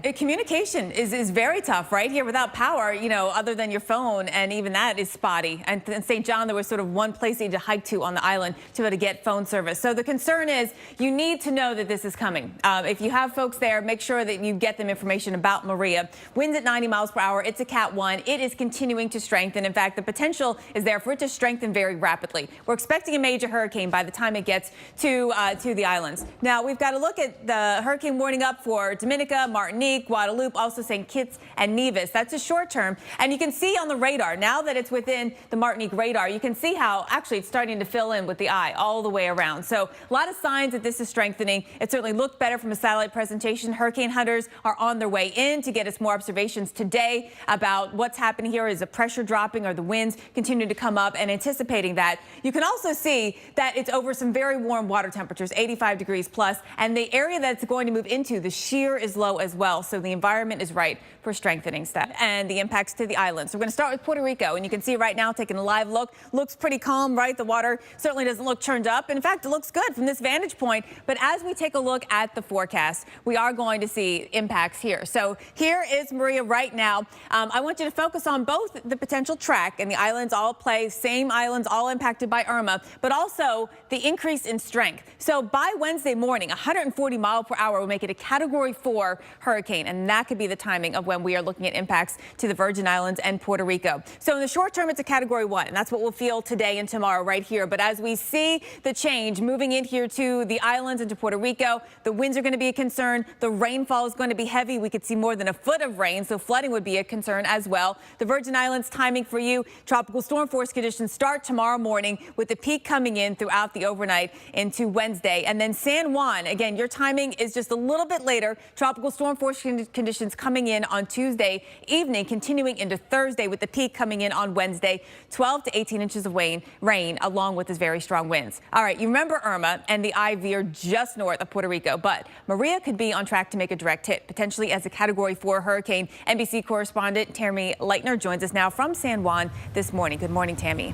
Communication is very tough right here without power, other than your phone, and even that is spotty. And in St. John, there was sort of one place you had to hike to on the island to be able to get phone service. So the concern is you need to know that this is coming. If you have folks there, make sure that you get them information about Maria. Winds at 90 miles per hour. It's a Cat 1. It is continuing to strengthen. In fact, the potential is there for it to strengthen very rapidly. We're expecting a major hurricane by the time it gets to the islands. Now, we've got to look at the hurricane warning up for Dominica, Martinique, Guadeloupe, also St. Kitts and Nevis. That's a short term. And you can see on the radar, now that it's within the Martinique radar, you can see how actually it's starting to fill in with the eye all the way around. So a lot of signs that this is strengthening. It certainly looked better from a satellite presentation. Hurricane hunters are on their way in to get us more observations today about what's happening here. Is the pressure dropping or the winds continuing to come up, and anticipating that. You can also see that it's over some very warm water temperatures, 85 degrees plus, and the area that it's going to move into, the shear is low as well. So the environment is right for strengthening stuff and the impacts to the islands. So we're going to start with Puerto Rico, and you can see right now, taking a live look, looks pretty calm, right? The water certainly doesn't look churned up. In fact, it looks good from this vantage point. But as we take a look at the forecast, we are going to see impacts here. So here is Maria right now. I want you to focus on both the potential track, and the islands all play, same islands all impacted by Irma, but also the increase in strength. So by Wednesday morning, 140 miles per hour will make it a Category 4 hurricane, and that could be the timing of when we are looking at impacts to the Virgin Islands and Puerto Rico. So in the short term, it's a Category 1, and that's what we'll feel today and tomorrow right here. But as we see the change moving in here to the islands and to Puerto Rico, the winds are going to be a concern. The rainfall is going to be heavy. We could see more than a foot of rain, so flooding would be a concern as well. The Virgin Islands timing for you, tropical storm force conditions start tomorrow morning with the peak coming in throughout the overnight into Wednesday. And then San Juan, again, your timing is just a little bit later. Tropical storm force conditions coming in on Tuesday evening, continuing into Thursday with the peak coming in on Wednesday, 12 to 18 inches of rain along with this very strong winds. All right, you remember Irma and the eye veer just north of Puerto Rico, but Maria could be on track to make a direct hit, potentially as a Category 4 hurricane. NBC correspondent Tammy Leitner joins us now from San Juan this morning. Good morning, Tammy.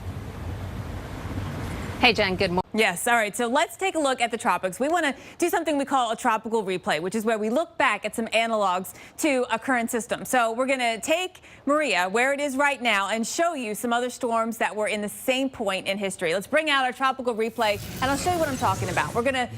Hey, Jen, good morning. Yes. All right. So let's take a look at the tropics. We want to do something we call a tropical replay, which is where we look back at some analogs to a current system. So we're going to take Maria where it is right now and show you some other storms that were in the same point in history. Let's bring out our tropical replay, and I'll show you what I'm talking about. We're going to,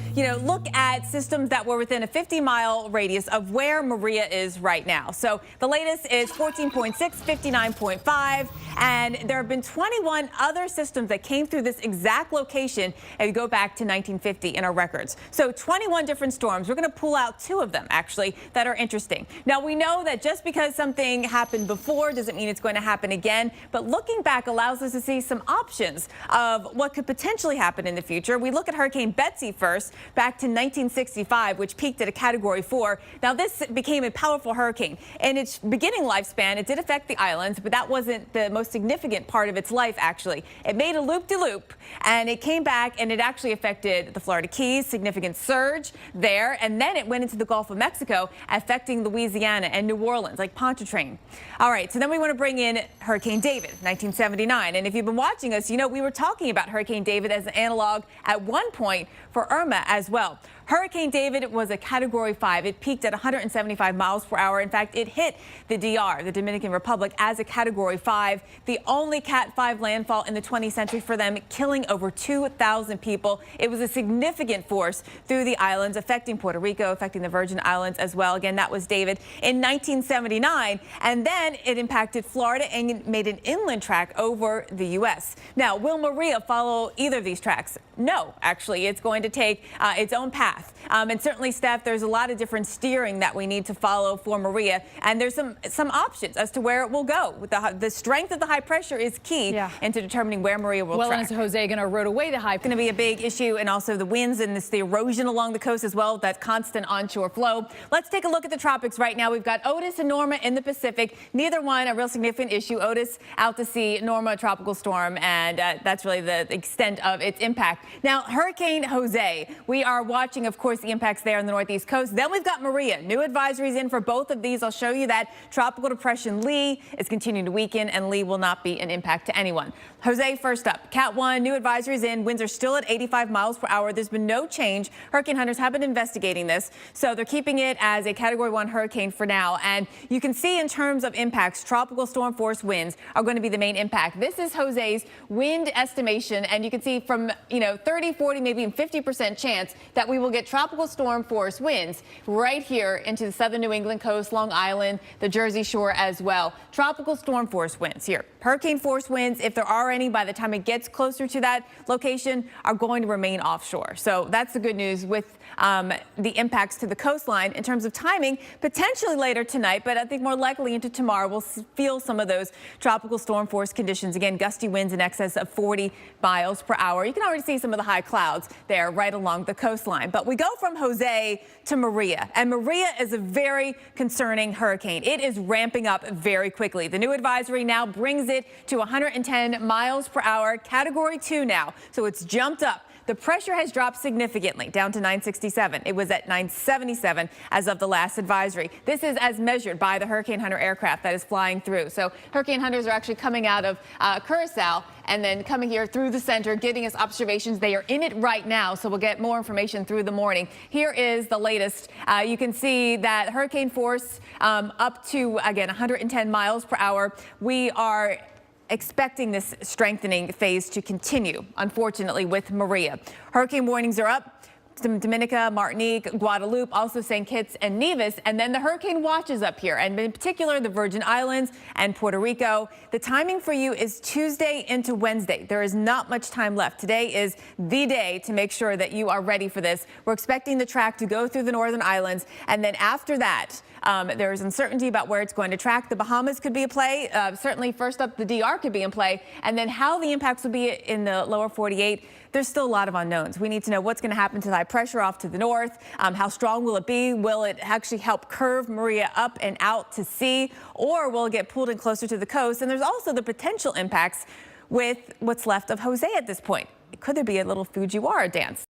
look at systems that were within a 50-mile radius of where Maria is right now. So the latest is 14.6, 59.5, and there have been 21 other systems that came through this exact location. And we go back to 1950 in our records. So 21 different storms. We're going to pull out 2 of them, actually, that are interesting. Now, we know that just because something happened before doesn't mean it's going to happen again. But looking back allows us to see some options of what could potentially happen in the future. We look at Hurricane Betsy first, back to 1965, which peaked at a Category 4. Now, this became a powerful hurricane. In its beginning lifespan, it did affect the islands, but that wasn't the most significant part of its life, actually. It made a loop-de-loop, and it came back, and it actually affected the Florida Keys, significant surge there, and then it went into the Gulf of Mexico, affecting Louisiana and New Orleans, like Pontchartrain. All right, so then we want to bring in Hurricane David, 1979, and if you've been watching us, we were talking about Hurricane David as an analog at one point for Irma as well. Hurricane David was a Category 5. It peaked at 175 miles per hour. In fact, it hit the DR, the Dominican Republic, as a Category 5, the only Cat 5 landfall in the 20th century for them, killing over 2,000 people. It was a significant force through the islands, affecting Puerto Rico, affecting the Virgin Islands as well. Again, that was David in 1979, and then it impacted Florida and made an inland track over the U.S. Now, will Maria follow either of these tracks? No, actually, it's going to take its own path. And certainly, Steph, there's a lot of different steering that we need to follow for Maria, and there's some options as to where it will go. With the strength of the high pressure is key into determining where Maria will track. Well, and Jose going to road away the high. It's going to be a big issue, and also the winds and the erosion along the coast as well, that constant onshore flow. Let's take a look at the tropics right now. We've got Otis and Norma in the Pacific. Neither one a real significant issue. Otis out to sea, Norma a tropical storm, and that's really the extent of its impact. Now, Hurricane Jose, we are watching, of course, the impacts there on the northeast coast. Then we've got Maria. New advisories in for both of these. I'll show you that. Tropical depression Lee is continuing to weaken, and Lee will not be an impact to anyone. Jose first up. Cat 1, new advisories in. Winds are still at 85 miles per hour. There's been no change. Hurricane hunters have been investigating this, so they're keeping it as a Category 1 hurricane for now. And you can see in terms of impacts, tropical storm force winds are going to be the main impact. This is Jose's wind estimation, and you can see from 30, 40, maybe even 50% chance that we will get tropical storm force winds right here into the southern New England coast, Long Island, the Jersey Shore as well. Tropical storm force winds here. Hurricane force winds, if there are any by the time it gets closer to that location, are going to remain offshore. So that's the good news with the impacts to the coastline. In terms of timing, potentially later tonight, but I think more likely into tomorrow, we'll feel some of those tropical storm force conditions. Again, gusty winds in excess of 40 miles per hour. You can already see some of the high clouds there right along the coastline. But we go from Jose to Maria, and Maria is a very concerning hurricane. It is ramping up very quickly. The new advisory now brings it to 110 miles per hour, Category 2 now. So it's jumped up. The pressure has dropped significantly, down to 967. It was at 977 as of the last advisory. This is as measured by the Hurricane Hunter aircraft that is flying through. So hurricane hunters are actually coming out of Curacao and then coming here through the center, getting us observations. They are in it right now, so we'll get more information through the morning. Here is the latest. You can see that hurricane force up to, again, 110 miles per hour. We are expecting this strengthening phase to continue, unfortunately, with Maria. Hurricane warnings are up. Dominica, Martinique, Guadeloupe, also St. Kitts and Nevis, and then the hurricane watch is up here, and in particular the Virgin Islands and Puerto Rico. The timing for you is Tuesday into Wednesday. There is not much time left. Today is the day to make sure that you are ready for this. We're expecting the track to go through the Northern Islands, and then after that, there is uncertainty about where it's going to track. The Bahamas could be in play. Certainly, first up, the DR could be in play, and then how the impacts will be in the lower 48. There's still a lot of unknowns. We need to know what's going to happen to the high pressure off to the north. How strong will it be? Will it actually help curve Maria up and out to sea, or will it get pulled in closer to the coast? And there's also the potential impacts with what's left of Jose at this point. Could there be a little Fujiwara dance?